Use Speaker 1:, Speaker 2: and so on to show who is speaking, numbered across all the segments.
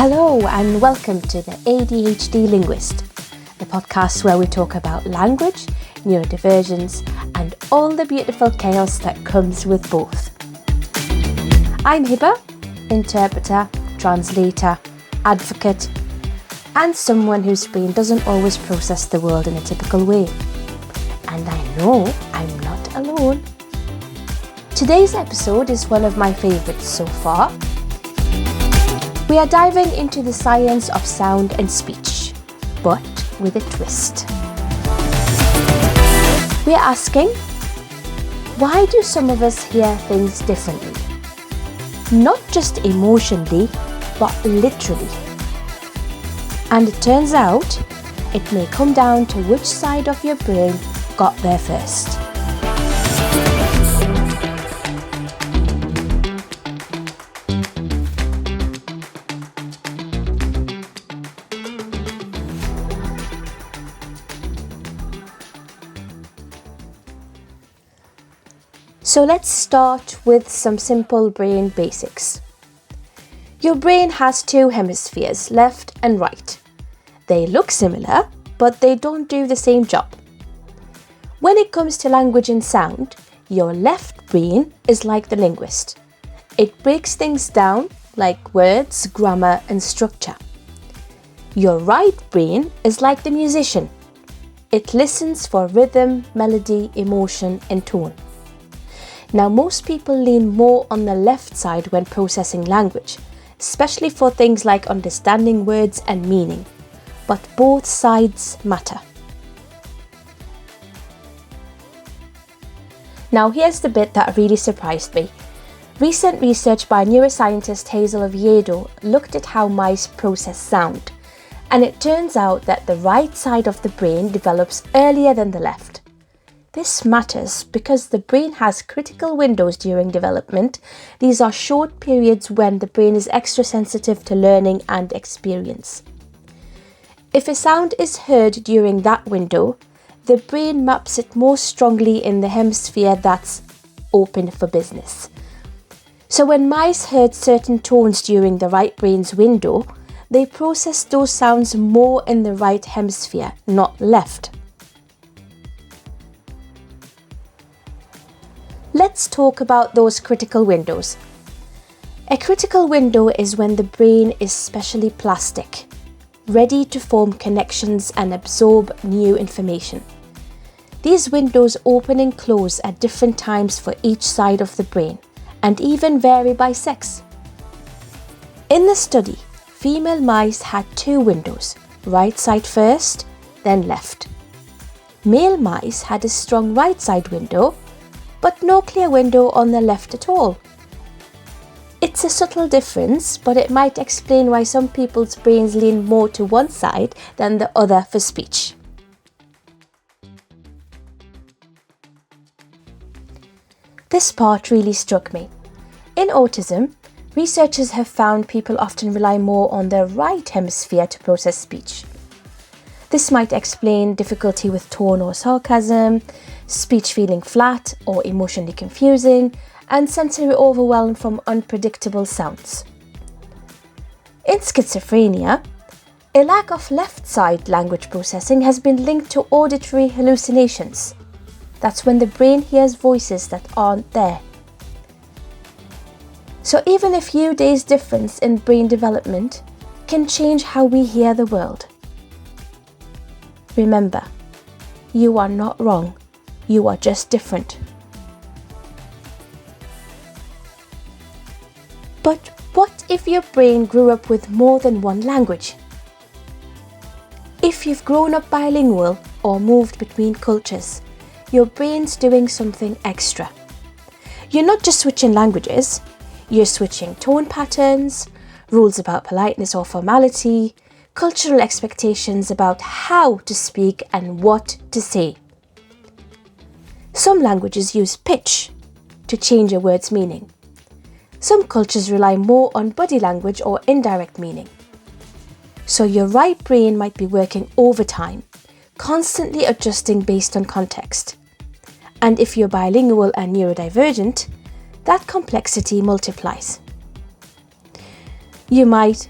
Speaker 1: Hello and welcome to the ADHD Linguist, the podcast where we talk about language, neurodivergence and all the beautiful chaos that comes with both. I'm Hiba, interpreter, translator, advocate and someone whose brain doesn't always process the world in a typical way. And I know I'm not alone. Today's episode is one of my favourites so far. We are diving into the science of sound and speech, but with a twist. We are asking, why do some of us hear things differently? Not just emotionally, but literally. And it turns out, it may come down to which side of your brain got there first. So let's start with some simple brain basics. Your brain has two hemispheres, left and right. They look similar, but they don't do the same job. When it comes to language and sound, your left brain is like the linguist. It breaks things down like words, grammar and structure. Your right brain is like the musician. It listens for rhythm, melody, emotion and tone. Now, most people lean more on the left side when processing language, especially for things like understanding words and meaning. But both sides matter. Now, here's the bit that really surprised me. Recent research by neuroscientist Hazel Oviedo looked at how mice process sound, and it turns out that the right side of the brain develops earlier than the left. This matters because the brain has critical windows during development. These are short periods when the brain is extra sensitive to learning and experience. If a sound is heard during that window, the brain maps it more strongly in the hemisphere that's open for business. So when mice heard certain tones during the right brain's window, they processed those sounds more in the right hemisphere, not left. Let's talk about those critical windows. A critical window is when the brain is specially plastic, ready to form connections and absorb new information. These windows open and close at different times for each side of the brain, and even vary by sex. In the study, female mice had two windows, right side first, then left. Male mice had a strong right side window, but no clear window on the left at all. It's a subtle difference, but it might explain why some people's brains lean more to one side than the other for speech. This part really struck me. In autism, researchers have found people often rely more on their right hemisphere to process speech. This might explain difficulty with tone or sarcasm, speech feeling flat or emotionally confusing, and sensory overwhelm from unpredictable sounds. In schizophrenia, a lack of left side language processing has been linked to auditory hallucinations. That's when the brain hears voices that aren't there. So even a few days' difference in brain development can change how we hear the world. Remember, you are not wrong. You are just different. But what if your brain grew up with more than one language? If you've grown up bilingual or moved between cultures, your brain's doing something extra. You're not just switching languages, you're switching tone patterns, rules about politeness or formality, cultural expectations about how to speak and what to say. Some languages use pitch to change a word's meaning. Some cultures rely more on body language or indirect meaning. So your right brain might be working overtime, constantly adjusting based on context. And if you're bilingual and neurodivergent, that complexity multiplies. You might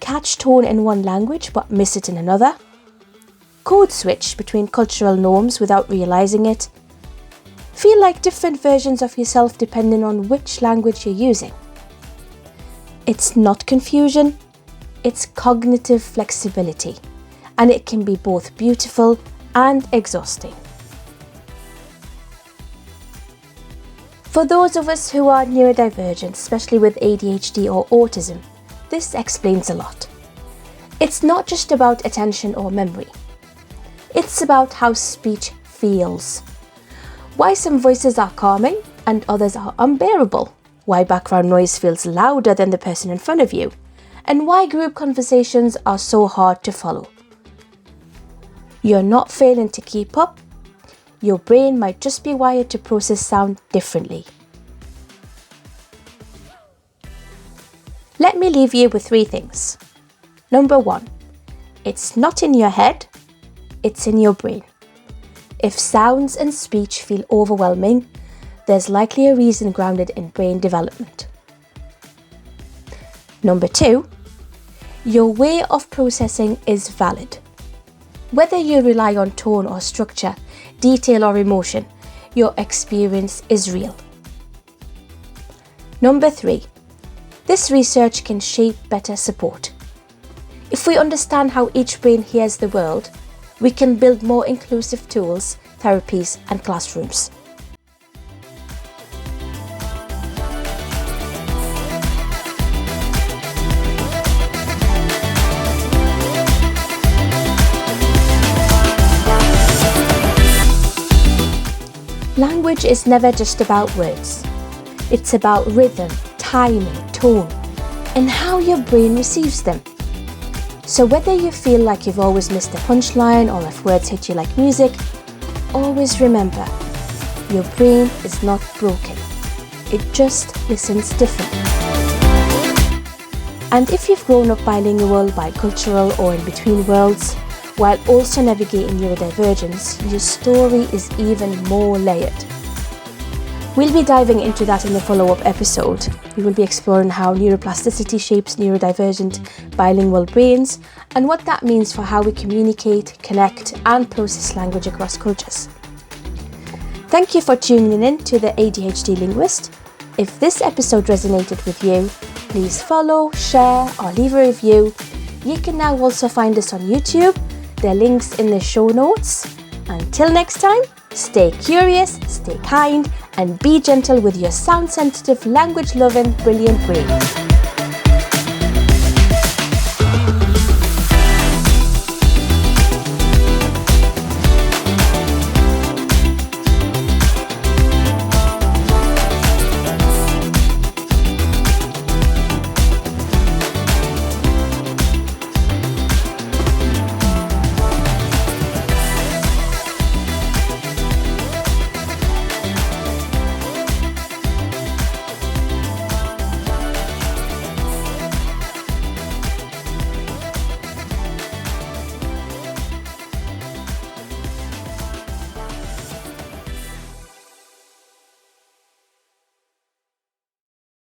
Speaker 1: catch tone in one language but miss it in another, code switch between cultural norms without realising it, feel like different versions of yourself depending on which language you're using. It's not confusion, it's cognitive flexibility, and it can be both beautiful and exhausting. For those of us who are neurodivergent, especially with ADHD or autism, this explains a lot. It's not just about attention or memory. It's about how speech feels. Why some voices are calming and others are unbearable. Why background noise feels louder than the person in front of you. And why group conversations are so hard to follow. You're not failing to keep up. Your brain might just be wired to process sound differently. Let me leave you with 3 things. Number 1, it's not in your head, it's in your brain. If sounds and speech feel overwhelming, there's likely a reason grounded in brain development. Number 2, your way of processing is valid. Whether you rely on tone or structure, detail or emotion, your experience is real. Number 3, this research can shape better support. If we understand how each brain hears the world, we can build more inclusive tools, therapies, and classrooms. Language is never just about words. It's about rhythm, timing, tone, and how your brain receives them. So whether you feel like you've always missed a punchline or if words hit you like music, always remember, your brain is not broken. It just listens differently. And if you've grown up bilingual, bicultural, or in between worlds, while also navigating neurodivergence, your story is even more layered. We'll be diving into that in the follow-up episode. We will be exploring how neuroplasticity shapes neurodivergent bilingual brains and what that means for how we communicate, connect, and process language across cultures. Thank you for tuning in to the ADHD Linguist. If this episode resonated with you, please follow, share, or leave a review. You can now also find us on YouTube. There are links in the show notes. Until next time, stay curious, stay kind, and be gentle with your sound-sensitive, language-loving, brilliant brain.